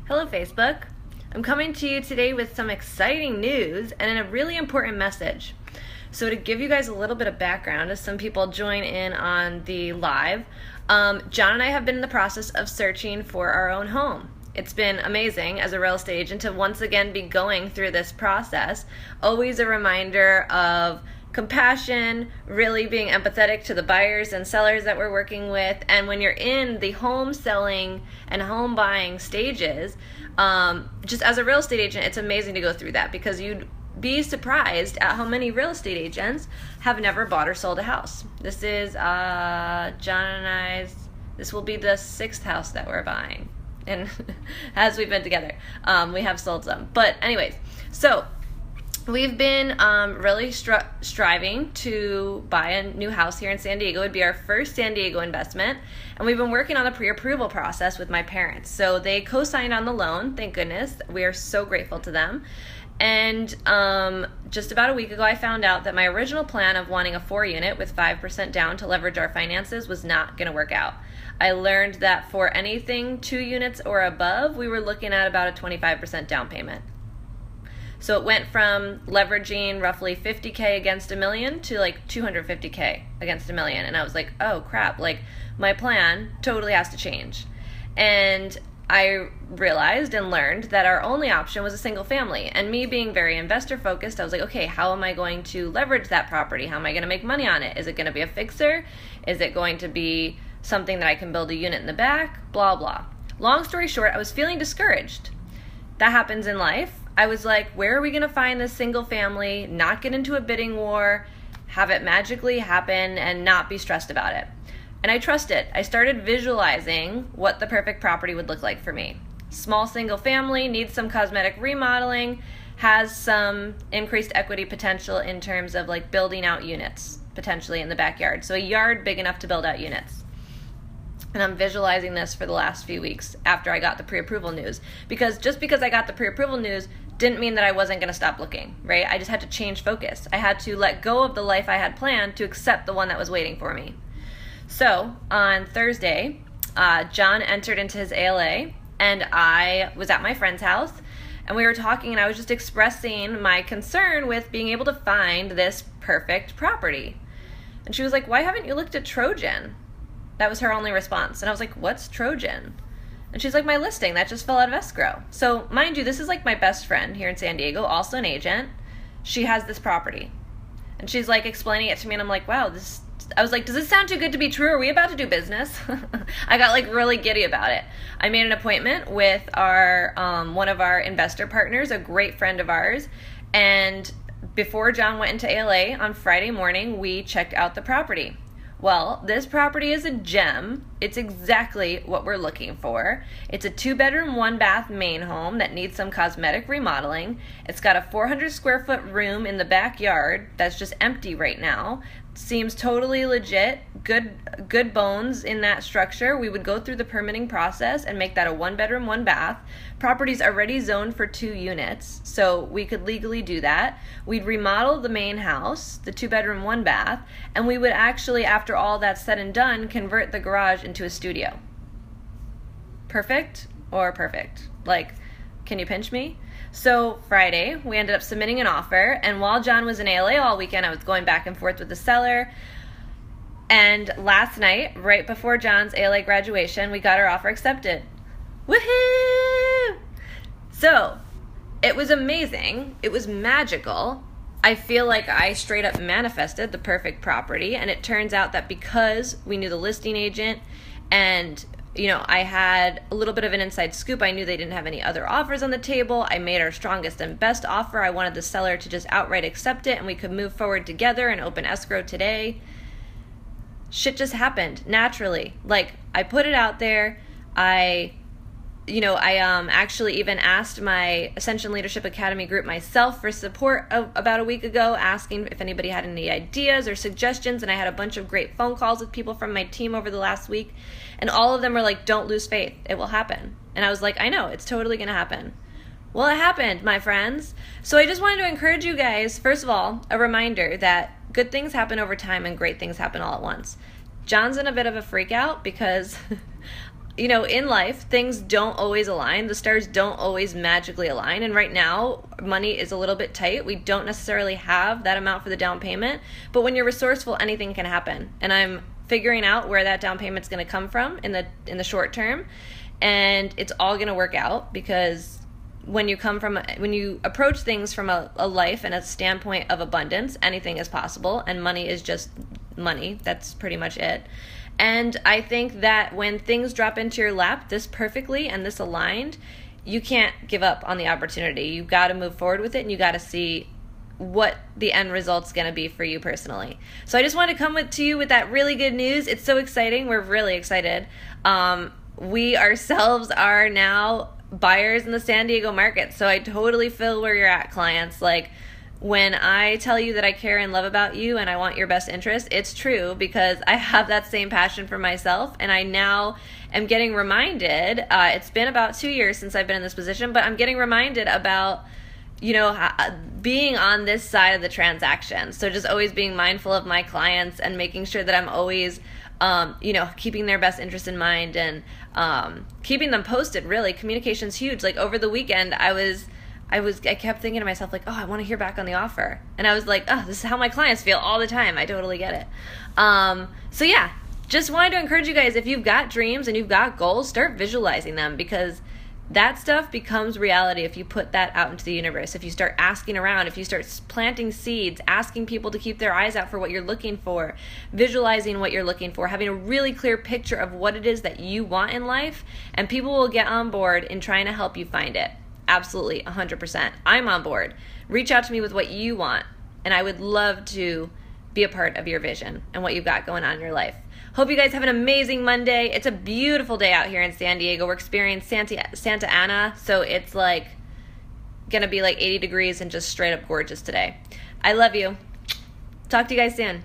Hello, Facebook. I'm coming to you today with some exciting news and a really important message. So to give you guys a little bit of background, as some people join in on the live, John and I have been in the process of searching for our own home. It's been amazing as a real estate agent to once again be going through this process. Always a reminder of compassion, really being empathetic to the buyers and sellers that we're working with. And when you're in the home selling and home buying stages, just as a real estate agent, it's amazing to go through that because you'd be surprised at how many real estate agents have never bought or sold a house. This is John and I's, this will be the 6th house that we're buying. And as we've been together, we have sold some. But anyways, so we've been really striving to buy a new house here in San Diego. It would be our first San Diego investment. And we've been working on the pre-approval process with my parents. So they co-signed on the loan, thank goodness. We are so grateful to them. And just about a week ago, I found out that my original plan of wanting a 4-unit with 5% down to leverage our finances was not going to work out. I learned that for anything 2 units or above, we were looking at about a 25% down payment. So it went from leveraging roughly $50K against $1 million to like $250K against $1 million. And I was like, oh crap, like my plan totally has to change. And I realized and learned that our only option was a single family. And me being very investor focused, I was like, okay, how am I going to leverage that property? How am I going to make money on it? Is it going to be a fixer? Is it going to be something that I can build a unit in the back? Blah, blah. Long story short, I was feeling discouraged. That happens in life. I was like, where are we going to find this single family, not get into a bidding war, have it magically happen, and not be stressed about it? And I trusted. I started visualizing what the perfect property would look like for me. Small single family, needs some cosmetic remodeling, has some increased equity potential in terms of like building out units, potentially in the backyard. So a yard big enough to build out units. And I'm visualizing this for the last few weeks after I got the pre-approval news. Because just because I got the pre-approval news didn't mean that I wasn't going to stop looking, right? I just had to change focus. I had to let go of the life I had planned to accept the one that was waiting for me. So on Thursday, John entered into his ALA, and I was at my friend's house, and we were talking, and I was just expressing my concern with being able to find this perfect property. And she was like, why haven't you looked at Trojan? That was her only response. And I was like, what's Trojan? And she's like, my listing, that just fell out of escrow. So mind you, this is like my best friend here in San Diego, also an agent. She has this property. And she's like explaining it to me, and I'm like, wow, I was like, does this sound too good to be true? Are we about to do business? I got like really giddy about it. I made an appointment with our one of our investor partners, a great friend of ours. And before John went into ALA on Friday morning, we checked out the property. Well, this property is a gem. It's exactly what we're looking for. It's a 2-bedroom, 1-bath main home that needs some cosmetic remodeling. It's got a 400 square foot room in the backyard that's just empty right now. Seems totally legit. Good bones in that structure. We would go through the permitting process and make that a 1-bedroom, 1-bath. Property's already zoned for 2 units, so we could legally do that. We'd remodel the main house, the 2-bedroom, 1-bath, and we would actually, after all that's said and done, convert the garage into a studio. Perfect or perfect? Like, can you pinch me? So Friday, we ended up submitting an offer, and while John was in ALA all weekend, I was going back and forth with the seller. And last night, right before John's ALA graduation, we got our offer accepted. Woohoo! So it was amazing. It was magical. I feel like I straight up manifested the perfect property, and it turns out that because we knew the listing agent and I had a little bit of an inside scoop. I knew they didn't have any other offers on the table. I made our strongest and best offer. I wanted the seller to just outright accept it, and we could move forward together and open escrow today. Shit just happened naturally. Like, I put it out there. I actually even asked my Ascension Leadership Academy group myself for support about a week ago, asking if anybody had any ideas or suggestions, and I had a bunch of great phone calls with people from my team over the last week, and all of them were like, don't lose faith, it will happen. And I was like, I know, it's totally going to happen. Well, it happened, my friends. So I just wanted to encourage you guys, first of all, a reminder that good things happen over time and great things happen all at once. John's in a bit of a freak out because in life, things don't always align. The stars don't always magically align. And right now, money is a little bit tight. We don't necessarily have that amount for the down payment. But when you're resourceful, anything can happen. And I'm figuring out where that down payment's going to come from in the short term. And it's all going to work out, because when you approach things from a life and a standpoint of abundance, anything is possible, and money is just money. That's pretty much it. And I think that when things drop into your lap this perfectly and this aligned, you can't give up on the opportunity. You've got to move forward with it, and you got to see what the end result's going to be for you personally. So I just wanted to come to you with that really good news. It's so exciting. We're really excited. We ourselves are now buyers in the San Diego market. So I totally feel where you're at, clients. Like, when I tell you that I care and love about you and I want your best interest, it's true, because I have that same passion for myself, and I now am getting reminded, it's been about 2 years since I've been in this position, but I'm getting reminded about, being on this side of the transaction. So just always being mindful of my clients and making sure that I'm always, keeping their best interest in mind, and keeping them posted, really. Communication's huge. Like, over the weekend, I kept thinking to myself, like, oh, I want to hear back on the offer. And I was like, oh, this is how my clients feel all the time. I totally get it. So yeah, just wanted to encourage you guys, if you've got dreams and you've got goals, start visualizing them, because that stuff becomes reality if you put that out into the universe. If you start asking around, if you start planting seeds, asking people to keep their eyes out for what you're looking for, visualizing what you're looking for, having a really clear picture of what it is that you want in life, and people will get on board in trying to help you find it. Absolutely, 100%. I'm on board. Reach out to me with what you want, and I would love to be a part of your vision and what you've got going on in your life. Hope you guys have an amazing Monday. It's a beautiful day out here in San Diego. We're experiencing Santa Ana, so it's like going to be like 80 degrees and just straight up gorgeous today. I love you. Talk to you guys soon.